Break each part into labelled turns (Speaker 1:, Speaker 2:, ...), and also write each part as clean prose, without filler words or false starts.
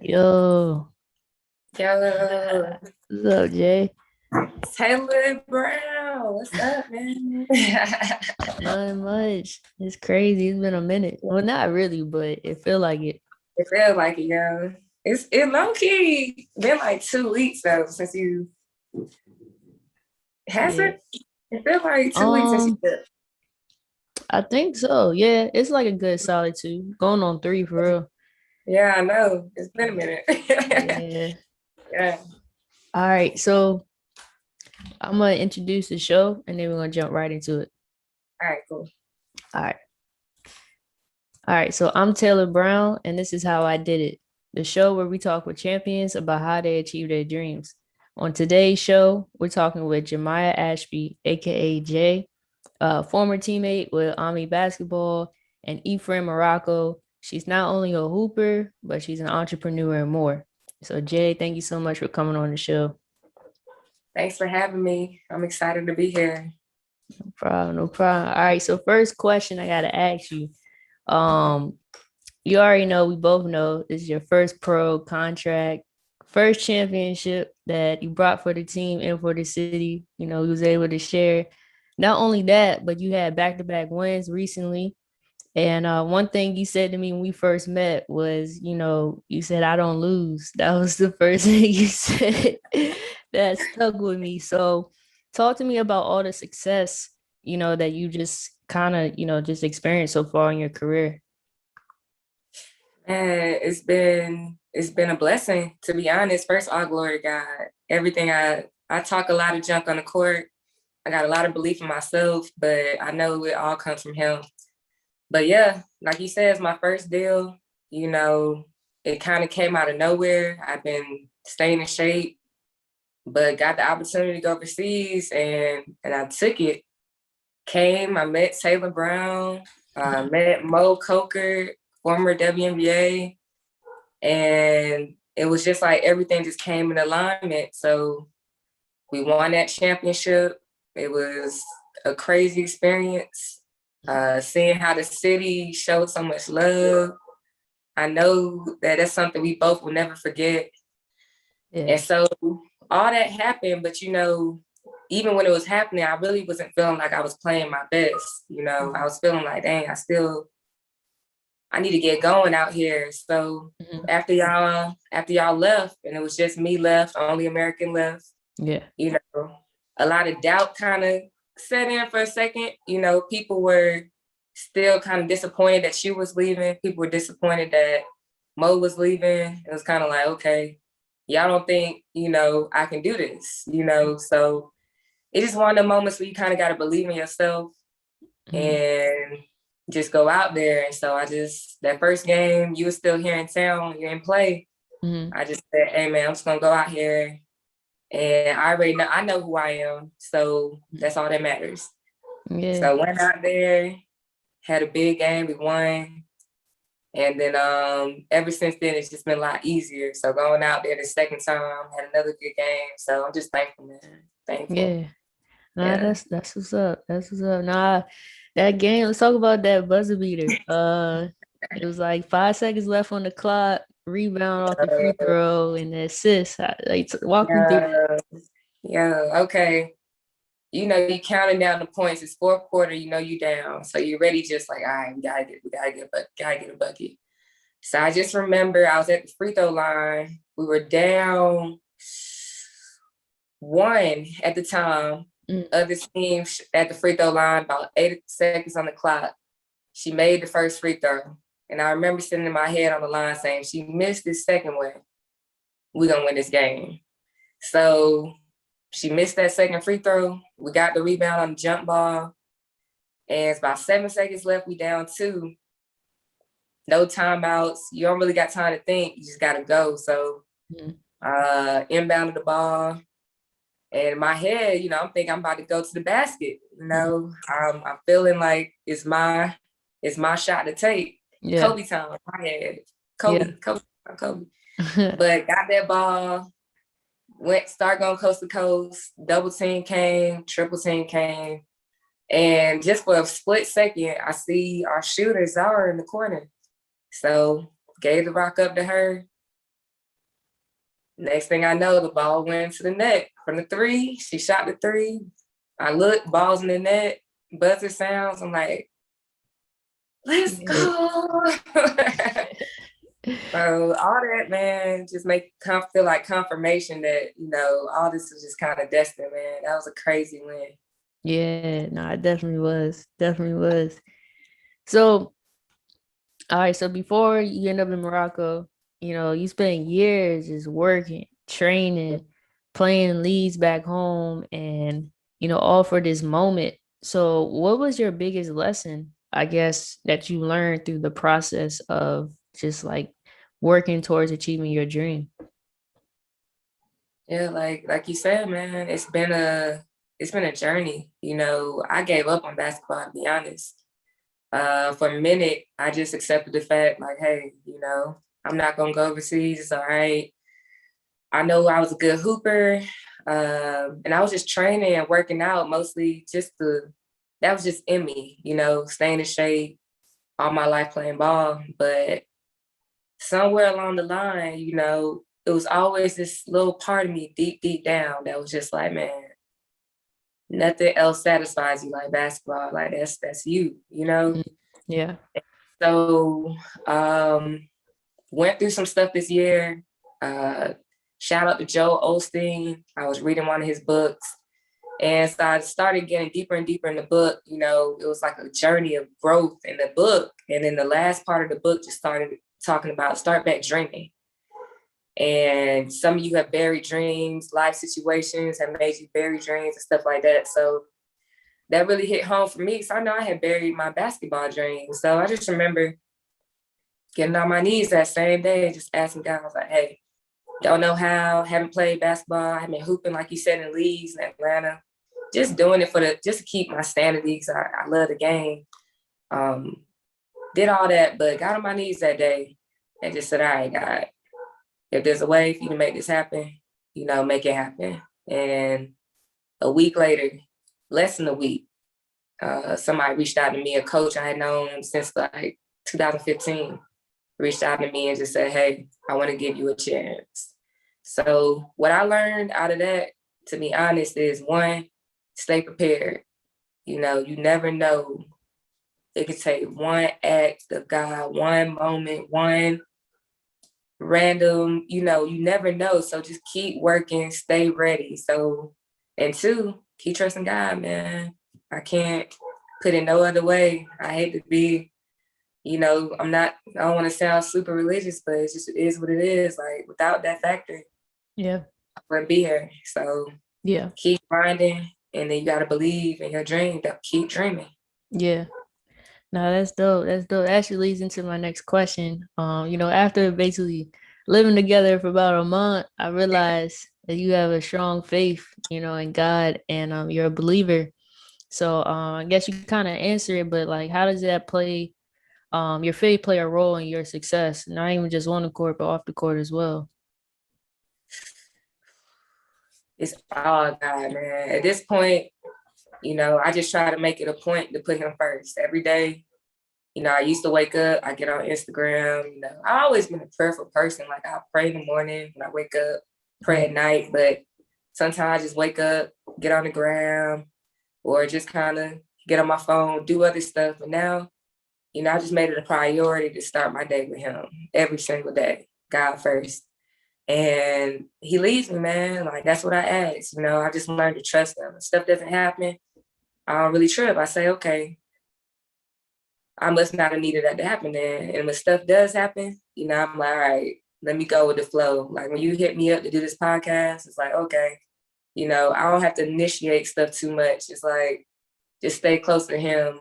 Speaker 1: Yo,
Speaker 2: Yo,
Speaker 1: what's up, Jay?
Speaker 2: Taylor Brown, what's up, man?
Speaker 1: Nothing much. It's crazy. It's been a minute. Well, not really, but it feel like it.
Speaker 2: It feels like it, yo. It low key been like 2 weeks though since you has
Speaker 1: Yeah.
Speaker 2: it. It feels like 2 weeks since you
Speaker 1: Um, I think so. Yeah, it's like a good solid two, going on three for real.
Speaker 2: Yeah, I know. It's been a minute.
Speaker 1: Yeah.
Speaker 2: Yeah.
Speaker 1: All right, so I'm gonna introduce the show, and then we're gonna jump right into it.
Speaker 2: All right, cool.
Speaker 1: All right. All right. So I'm Taylor Brown, and this is how I did it. The show where we talk with champions about how they achieve their dreams. On today's show, we're talking with Jemimah Ashby, aka Jay, former teammate with Ami Basketball, and Ephraim Morocco. She's not only a hooper, but she's an entrepreneur and more. So, Jay, thank you so much for coming on the show.
Speaker 2: Thanks for having me. I'm excited to be here.
Speaker 1: No problem, no problem. All right, so first question I gotta ask you. Um, you already know, we both know this is your first pro contract, first championship that you brought for the team and for the city. You know, you was able to share not only that, but you had back-to-back wins recently. And one thing you said to me when we first met was, you said, I don't lose. That was the first thing you said that stuck with me. So talk to me about all the success, that you just kind of, just experienced so far in your career.
Speaker 2: Man, it's been a blessing to be honest. First, all glory to God. Everything I talk a lot of junk on the court. I got a lot of belief in myself, but I know it all comes from him. But yeah, like you said, it's my first deal. You know, it kind of came out of nowhere. I've been staying in shape, but got the opportunity to go overseas and I took it. I met Taylor Brown, met Mo Coker, former WNBA, and it was just like everything just came in alignment. So we won that championship. It was a crazy experience. Seeing how the city showed so much love. I know that that's something we both will never forget.
Speaker 1: Yeah.
Speaker 2: And so all that happened, but even when it was happening, I really wasn't feeling like I was playing my best. I was feeling like, dang, I need to get going out here. So
Speaker 1: Mhm.
Speaker 2: after y'all left, and it was just me left, only American left,
Speaker 1: Yeah.
Speaker 2: you know, a lot of doubt kind of set in for a second. People were still kind of disappointed that she was leaving. People were disappointed that Mo was leaving. It was kind of like, okay, y'all don't think, I can do this. So it's just one of the moments where you kind of got to believe in yourself
Speaker 1: Mhm.
Speaker 2: and just go out there. And so that first game, you were still here in town, you're in play.
Speaker 1: Mhm.
Speaker 2: I just said, hey man, I'm just gonna go out here and I know who I am. So that's all that matters. So
Speaker 1: Yeah.
Speaker 2: I went out there, had a big game, we won. And then ever since then it's just been a lot easier. So going out there the second time, had another good game. So I'm just thankful, man. Thankful.
Speaker 1: Yeah. Nah,
Speaker 2: Yeah.
Speaker 1: that's what's up. That's what's up. Nah, that game, let's talk about that buzzer beater. It was like 5 seconds left on the clock, rebound off the free
Speaker 2: Uh,
Speaker 1: throw and the assist. Like, walk me through that.
Speaker 2: yeah. Yeah. Okay. You counting down the points. It's fourth quarter. You down, so you're ready. Just like, all right, we gotta get a bucket. So I just remember I was at the free throw line. We were down one at the time.
Speaker 1: Mm.
Speaker 2: Other team at the free throw line, about 8 seconds on the clock. She made the first free throw, and I remember sitting in my head on the line saying, "She missed this second one. We're gonna win this game." So she missed that second free throw. We got the rebound on the jump ball. And it's about 7 seconds left. We down two. No timeouts. You don't really got time to think. You just gotta go. So
Speaker 1: Mm.
Speaker 2: inbounded the ball. And in my head, I'm thinking I'm about to go to the basket.
Speaker 1: Mm.
Speaker 2: I'm feeling like it's my shot to take.
Speaker 1: Yeah.
Speaker 2: Kobe time. My head.
Speaker 1: Yeah.
Speaker 2: Kobe. But got that ball, start going coast to coast. Double team came, triple team came. And just for a split second, I see our shooter Zara in the corner. So gave the rock up to her. Next thing I know, the ball went to the net from the three. She shot the three. I look, ball's in the net, buzzer sounds. I'm like, let's go. So all that, man, just feel like confirmation that, all this was just kind of destined, man. That was a crazy win.
Speaker 1: Yeah, no, it definitely was. Definitely was. So, all right, so before you end up in Morocco, you spent years just working, training, playing leagues back home, and all for this moment. So, what was your biggest lesson, I guess, that you learned through the process of just like working towards achieving your dream?
Speaker 2: Yeah, like you said, man, it's been a journey. I gave up on basketball, to be honest. For a minute, I just accepted the fact, like, hey, I'm not gonna go overseas. It's all right. I know I was a good hooper, and I was just training and working out mostly that was just in me, staying in shape all my life playing ball. But somewhere along the line, it was always this little part of me deep, deep down that was just like, man, nothing else satisfies you like basketball. Like that's you,
Speaker 1: Yeah.
Speaker 2: So went through some stuff this year. Uh, Shout out to Joe Osteen. I was reading one of his books. And so I started getting deeper and deeper in the book. It was like a journey of growth in the book. And then the last part of the book just started talking about start back dreaming. And some of you have buried dreams, life situations have made you bury dreams and stuff like that. So that really hit home for me. So I know I had buried my basketball dreams. So I just remember getting on my knees that same day, just asking God, I was like, hey, don't know how, haven't played basketball. I've been hooping, like you said, in leagues in Atlanta. Just doing it just to keep my sanity because I love the game. Did all that, but got on my knees that day and just said, all right, God, if there's a way for you to make this happen, make it happen. And a week later, less than a week, somebody reached out to me, a coach I had known since like 2015, reached out to me and just said, hey, I want to give you a chance. So what I learned out of that, to be honest, is one, stay prepared. You never know. It could take one act of God, one moment, one random, you never know. So just keep working, stay ready. So, and two, keep trusting God, man. I can't put it no other way. I hate to be, I don't want to sound super religious, but it is what it is. Like without that factor,
Speaker 1: Yeah.
Speaker 2: I wouldn't be here. So
Speaker 1: Yeah.
Speaker 2: keep grinding, and then you got to believe in your dream. Keep dreaming.
Speaker 1: Yeah. No, that's dope. That's dope. That actually leads into my next question. After basically living together for about a month, I realized that you have a strong faith, in God, and you're a believer. So I guess you kind of answer it, but like, how does that your faith play a role in your success? Not even just on the court, but off the court as well.
Speaker 2: It's all God, man. At this point, I just try to make it a point to put him first every day. I used to wake up, I get on Instagram, I always been a prayerful person. Like I pray in the morning when I wake up, pray at night, but sometimes I just wake up, get on the gram, or just kind of get on my phone, do other stuff. But now, I just made it a priority to start my day with him every single day, God first. And he leads me, man. Like that's what I ask. I just learned to trust him. If stuff doesn't happen, I don't really trip. I say, okay, I must not have needed that to happen then. And when stuff does happen, I'm like, all right, let me go with the flow. Like when you hit me up to do this podcast, it's like, okay, I don't have to initiate stuff too much. It's like, just stay close to him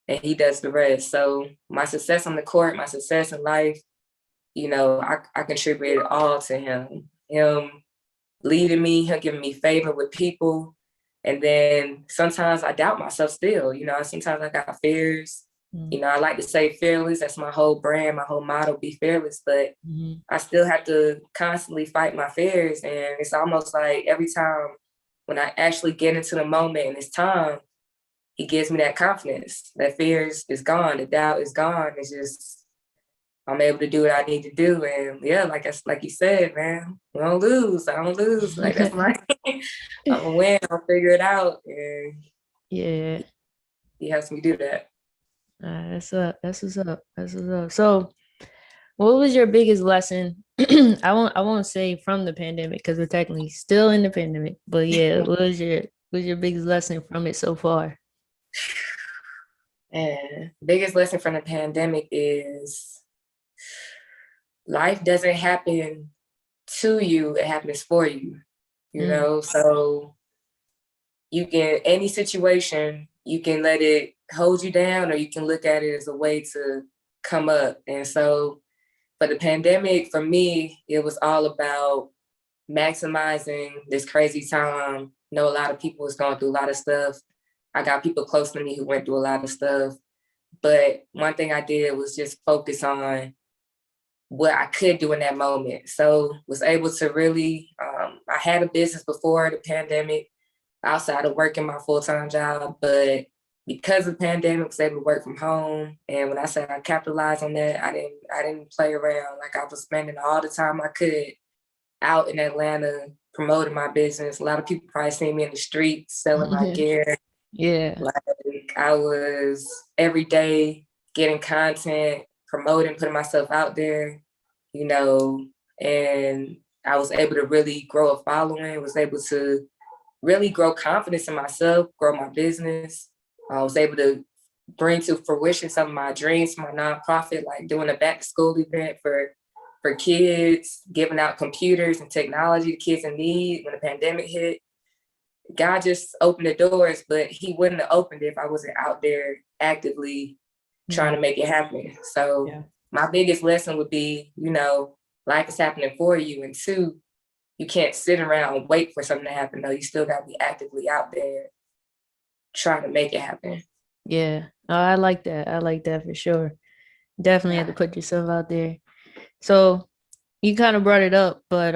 Speaker 2: and he does the rest. So my success on the court, my success in life, I contribute it all to him. Him leading me, him giving me favor with people. And then sometimes I doubt myself still. Sometimes I got fears. I like to say fearless. That's my whole brand, my whole motto, be fearless. But I still have to constantly fight my fears. And it's almost like every time when I actually get into the moment and it's time, he gives me that confidence. That fear is gone. The doubt is gone. It's just, I'm able to do what I need to do. And yeah, like you said, man, we don't lose. I don't lose. Like that's my I'm gonna win, I'll figure it out. And
Speaker 1: Yeah.
Speaker 2: he helps me do that.
Speaker 1: That's up. That's what's up. That's what's up. So, what was your biggest lesson? I won't say from the pandemic because we're technically still in the pandemic. But yeah, what was your biggest lesson from it so far?
Speaker 2: And biggest lesson from the pandemic is life doesn't happen to you, it happens for you. You
Speaker 1: Mm,
Speaker 2: know, so you can any situation, you can let it hold you down or you can look at it as a way to come up. And so for the pandemic, for me, it was all about maximizing this crazy time. Know a lot of people was going through a lot of stuff. I got people close to me who went through a lot of stuff. But one thing I did was just focus on what I could do in that moment. So was able to really, I had a business before the pandemic outside of working my full-time job, but because of the pandemic, I was able to work from home. And when I say I capitalized on that, I didn't play around. Like I was spending all the time I could out in Atlanta promoting my business. A lot of people probably seen me in the streets selling my gear.
Speaker 1: yeah.
Speaker 2: Like I was every day getting content, promoting, putting myself out there, you know, and I was able to really grow a following, was able to really grow confidence in myself, grow my business. I was able to bring to fruition some of my dreams, my nonprofit, like doing a back to school event for kids, giving out computers and technology to kids in need when the pandemic hit. God just opened the doors, but he wouldn't have opened it if I wasn't out there actively trying
Speaker 1: Mm,
Speaker 2: to make it happen. So
Speaker 1: yeah.
Speaker 2: my biggest lesson would be, life is happening for you. And two, you can't sit around and wait for something to happen. No, you still got to be actively out there trying to make it happen.
Speaker 1: Yeah. Oh, I like that. I like that for sure. Definitely have to
Speaker 2: Yeah.
Speaker 1: put yourself out there. So you kind of brought it up, but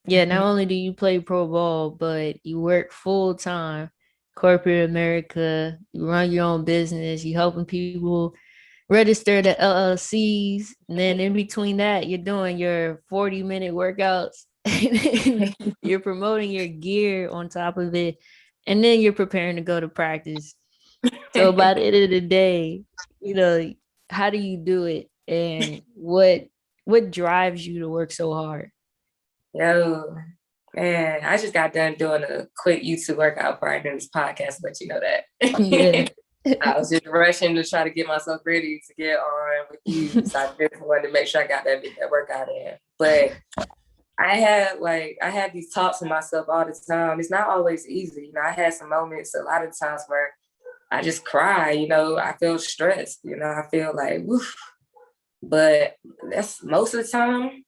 Speaker 1: yeah, not
Speaker 2: Mhm.
Speaker 1: only do you play pro ball, but you work full time, corporate America, you run your own business, you helping people register the LLCs, and then in between that, you're doing your 40-minute workouts, and you're promoting your gear on top of it, and then you're preparing to go to practice. So by the end of the day, you know, how do you do it, and what drives you to work so hard?
Speaker 2: Yo, man, I just got done doing a quick YouTube workout prior to this podcast, but you know
Speaker 1: Yeah.
Speaker 2: that. I was just rushing to try to get myself ready to get on with you. So I just wanted to make sure I got that workout in. But I had these talks with myself all the time. It's not always easy. I had some moments a lot of times where I just cry, I feel stressed, I feel like woof. But that's most of the time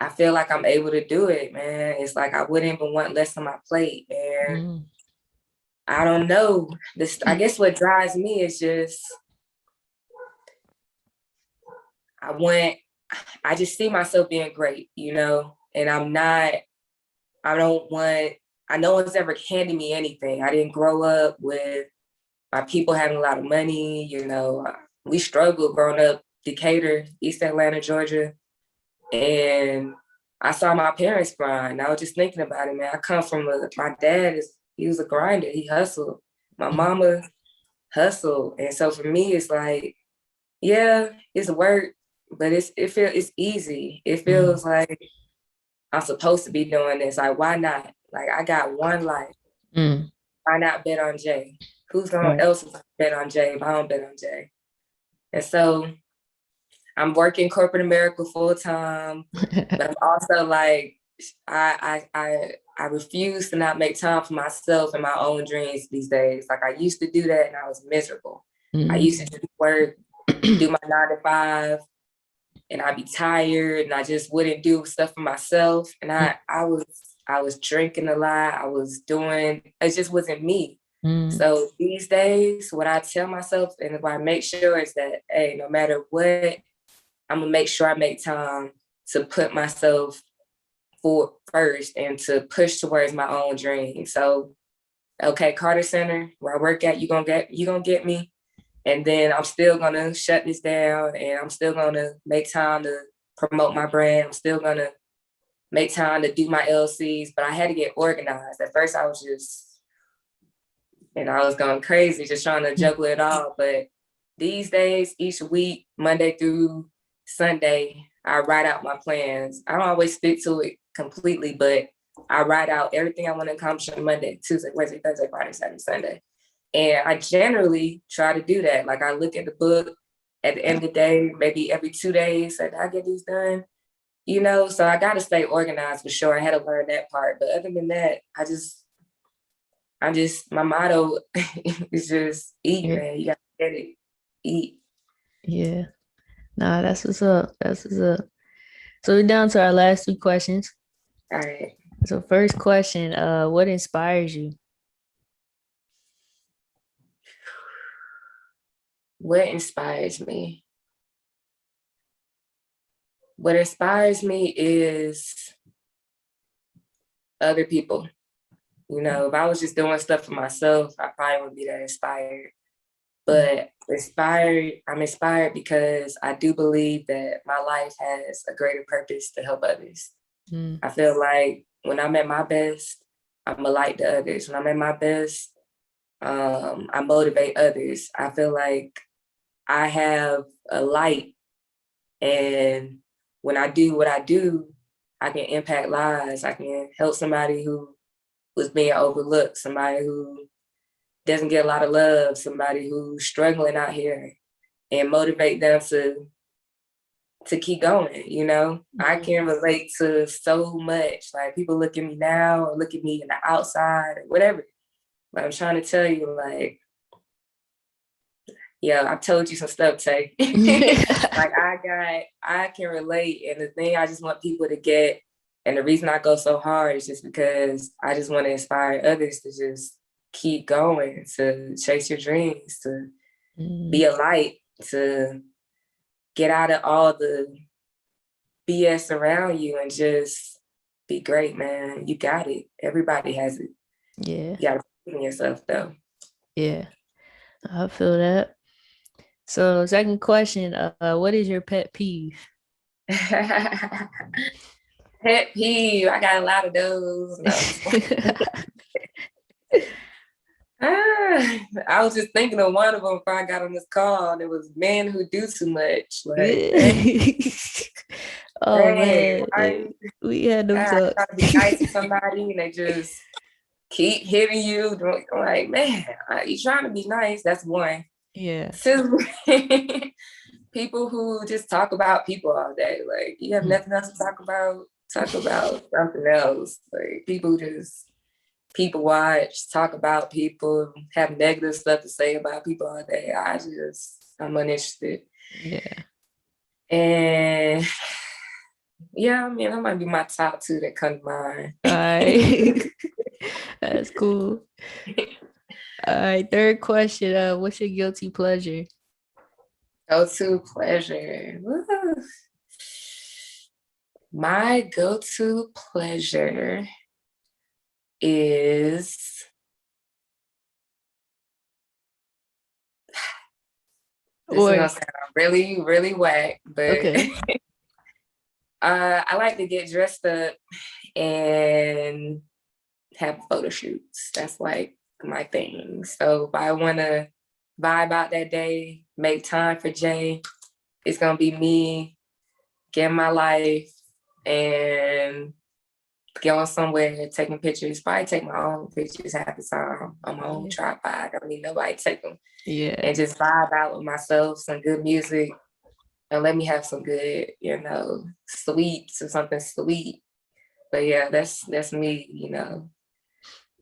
Speaker 2: I feel like I'm able to do it, man. It's like I wouldn't even want less on my plate. And
Speaker 1: Mm,
Speaker 2: I don't know. I guess what drives me is just I want I just see myself being great, and I don't want no one's ever handing me anything. I didn't grow up with my people having a lot of money, we struggled growing up Decatur, East Atlanta, Georgia. And I saw my parents grind. I was just thinking about it, man. I come from my dad he was a grinder. He hustled. My
Speaker 1: mm,
Speaker 2: mama hustled. And so for me, it's like, yeah, it's work, but it's easy. It
Speaker 1: mm,
Speaker 2: feels like I'm supposed to be doing this. Like, why not? Like, I got one life.
Speaker 1: mm.
Speaker 2: Why not bet on Jay? Who's going
Speaker 1: Right.
Speaker 2: else is gonna bet on Jay if I don't bet on Jay? And so I'm working corporate America full time, but I'm also like, I refuse to not make time for myself and my own dreams these days. Like I used to do that and I was miserable. I used to
Speaker 1: Mm.
Speaker 2: just work, do my 9 to 5, and I'd be tired and I just wouldn't do stuff for myself. And I was drinking a lot. It just wasn't me.
Speaker 1: Mm.
Speaker 2: So these days, what I tell myself and what I make sure is that, hey, no matter what, I'm gonna make sure I make time to put myself for first and to push towards my own dream. So, okay, Carter Center, where I work at, you gonna get me. And then I'm still gonna shut this down, and I'm still gonna make time to promote my brand. I'm still gonna make time to do my LCs, but I had to get organized. At first I was just, I was going crazy, just trying to juggle it all. But these days, each week, Monday through Sunday, I write out my plans. I don't always stick to it completely, but I write out everything I want to accomplish on Monday, Tuesday, Wednesday, Thursday, Friday, Saturday, Sunday. And I generally try to do that. Like I look at the book at the end of the day, maybe every 2 days, like, I get these done, so I got to stay organized for sure. I had to learn that part. But other than that, my motto is just eat, man. You got to get it, eat.
Speaker 1: Yeah. Nah, that's what's up. That's what's up. So we're down to our last 2 questions.
Speaker 2: All right.
Speaker 1: So first question, what inspires you?
Speaker 2: What inspires me? What inspires me is other people. If I was just doing stuff for myself, I probably wouldn't be that inspired. But I'm inspired because I do believe that my life has a greater purpose to help others. I feel like when I'm at my best, I'm a light to others. When I'm at my best, I motivate others. I feel like I have a light, and when I do what I do, I can impact lives. I can help somebody who was being overlooked, somebody who doesn't get a lot of love, somebody who's struggling out here, and motivate them to keep going. I can relate to so much. Like, people look at me now or look at me in the outside or whatever. But I'm trying to tell you, like, yeah, I told you some stuff, Tay. Like, I can relate. And the thing I just want people to get, and the reason I go so hard is just because I just want to inspire others to just keep going, to chase your dreams, to be a light, to get out of all the BS around you and just be great, man. You got it. Everybody has it.
Speaker 1: Yeah.
Speaker 2: You gotta believe in yourself, though.
Speaker 1: Yeah. I feel that. So second question, what is your pet peeve?
Speaker 2: Pet peeve. I got a lot of those. No. I was just thinking of one of them before I got on this call, and it was men who do too much. Like,
Speaker 1: oh man, we had them
Speaker 2: try
Speaker 1: talks.
Speaker 2: to be nice to somebody, and they just keep hitting you. Like, man, you trying to be nice? That's one.
Speaker 1: Yeah.
Speaker 2: 2, people who just talk about people all day. Like, you have nothing else to talk about. Talk about something else. Like, people watch, talk about people, have negative stuff to say about people all day. I'm uninterested.
Speaker 1: Yeah.
Speaker 2: And yeah, I mean, that might be my top 2 that come to mind.
Speaker 1: All right. That's cool. All right. Third question. What's your guilty pleasure?
Speaker 2: Go-to pleasure. Woo. My go-to pleasure is this is gonna sound really, really whack, but
Speaker 1: okay.
Speaker 2: I like to get dressed up and have photo shoots. That's like my thing. So if I want to vibe out that day, make time for Jay, it's gonna be me getting my life and going somewhere, taking pictures. Probably take my own pictures half the time on my own tripod. I don't need nobody to take them.
Speaker 1: Yeah.
Speaker 2: And just vibe out with myself, some good music, and let me have some good, sweets or something sweet. But yeah, that's me,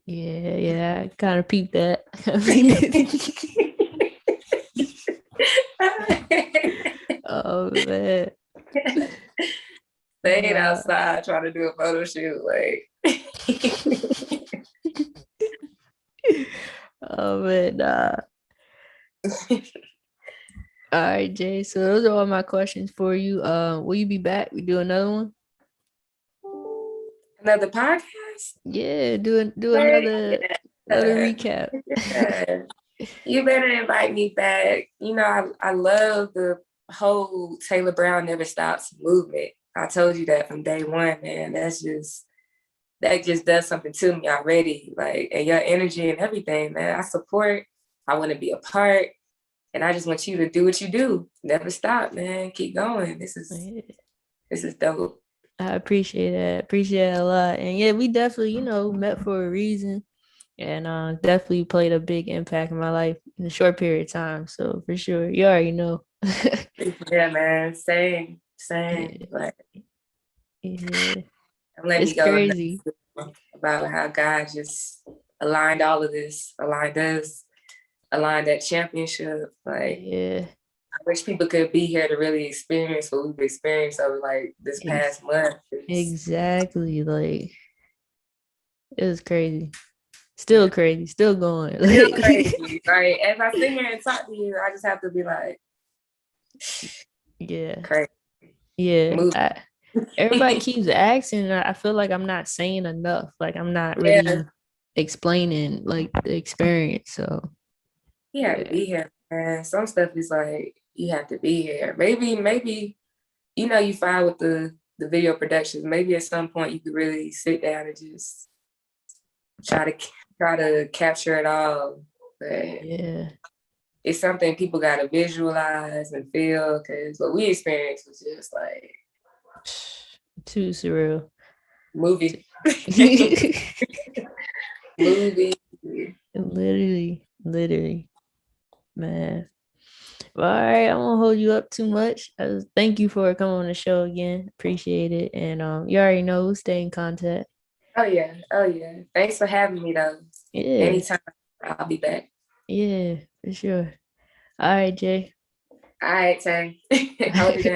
Speaker 1: Yeah, I kind of peeped that. Oh man.
Speaker 2: Staying outside trying to do a photo shoot, like.
Speaker 1: Oh man, nah. All right, Jay. So those are all my questions for you. Will you be back? We do another one?
Speaker 2: Another podcast?
Speaker 1: Yeah, do another recap.
Speaker 2: Yeah. You better invite me back. I love the whole Taylor Brown Never Stops movement. I told you that from day one, man. That just does something to me already. Like, and your energy and everything, man. I support. I want to be a part. And I just want you to do what you do. Never stop, man. Keep going. This is dope.
Speaker 1: I appreciate that. Appreciate it a lot. And yeah, we definitely, met for a reason. And definitely played a big impact in my life in a short period of time. So for sure. You already know.
Speaker 2: Yeah, man. Same.
Speaker 1: Yeah.
Speaker 2: Like,
Speaker 1: Yeah.
Speaker 2: let me
Speaker 1: It's
Speaker 2: go
Speaker 1: crazy.
Speaker 2: about how God just aligned all of this, aligned us, aligned that championship. Like,
Speaker 1: Yeah.
Speaker 2: I wish people could be here to really experience what we've experienced over like this
Speaker 1: Ex-
Speaker 2: past month.
Speaker 1: exactly. Like it was crazy. Still
Speaker 2: Yeah,
Speaker 1: crazy. Still going.
Speaker 2: still
Speaker 1: Like
Speaker 2: crazy. Like, as I sit here and talk to you, I just have to be like,
Speaker 1: yeah.
Speaker 2: crazy.
Speaker 1: Yeah.
Speaker 2: Move.
Speaker 1: Everybody keeps asking. And I feel like I'm not saying enough. Like I'm not
Speaker 2: Yeah,
Speaker 1: really explaining like the experience. So
Speaker 2: you have to
Speaker 1: yeah.
Speaker 2: be here, man. Some stuff is like you have to be here. Maybe you fine with the video productions. Maybe at some point you could really sit down and just try to capture it all. But
Speaker 1: Yeah.
Speaker 2: it's something people gotta visualize and feel, because what we experienced was just like
Speaker 1: Too surreal.
Speaker 2: movie. Movie.
Speaker 1: Literally, man. Well, all right, I won't hold you up too much. Thank you for coming on the show again. Appreciate it. And you already know, we'll stay in contact.
Speaker 2: Oh yeah. Oh yeah. Thanks for having me though.
Speaker 1: Yeah,
Speaker 2: Anytime, I'll be back.
Speaker 1: yeah, for sure. All right, Jay.
Speaker 2: All right, Tay. Hold it down.